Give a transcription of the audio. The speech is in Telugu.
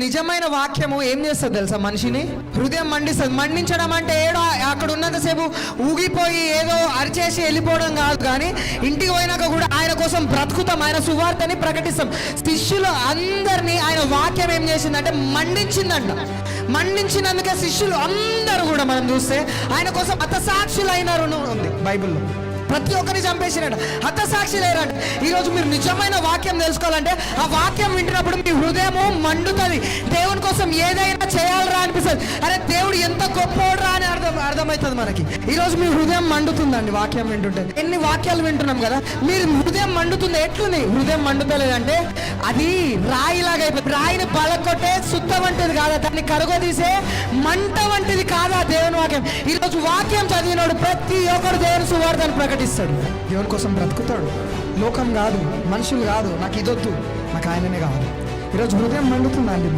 నిజమైన వాక్యము ఏం చేస్తుంది తెలుసా? మనిషిని హృదయం మండిస్తుంది. మండించడం అంటే ఏడో అక్కడ ఉన్నంతసేపు ఊగిపోయి ఏదో అరిచేసి వెళ్ళిపోవడం కాదు, కానీ ఇంటికి పోయినాక కూడా ఆయన కోసం బ్రతుకుతాం, ఆయన సువార్తని ప్రకటిస్తాం. శిష్యులు అందరినీ ఆయన వాక్యం ఏం చేసిందంటే మండించిందంట. మండించినందుకే శిష్యులు అందరూ కూడా మనం చూస్తే ఆయన కోసం హతసాక్షులు అయినారు ఉంది బైబిల్లో. ప్రతి ఒక్కరిని చంపేసినట్టు హతసాక్షి లేరంట. ఈరోజు మీరు నిజమైన వాక్యం తెలుసుకోవాలంటే ఆ వాక్యం వింటున్నప్పుడు మీ హృదయము మండుతుంది. దేవుని కోసం ఏదైనా చేయాలరా అనిపిస్తుంది. అరే దేవుడు ఎంత గొప్పోడురా అని అర్థమవుతుంది మనకి. ఈరోజు మీ హృదయం మండుతుందండి వాక్యం వింటుంటే. ఎన్ని వాక్యాలు వింటున్నాం కదా, మీరు హృదయం మండుతుంది. ఎట్లుంది హృదయం మండుతలేదంటే అది రాయిలాగా అయిపోయింది. రాయిని పలకొట్టే సుత్త వంటిది కాదా, దాన్ని కరుగదీసే మంట వంటిది కాదా దేవుని వాక్యం. ఈరోజు వాక్యం చదివినోడు ప్రతి ఒక్కరు దేవుని సువార్తను ప్రకటిస్తాడు. దేవుని కోసం బ్రతుకుతాడు. లోకం కాదు, మనుషులు కాదు, నాకు ఇదొద్దు, నాకు ఆయననే కావాలి. ఈరోజు హృదయం మండుతుందండి.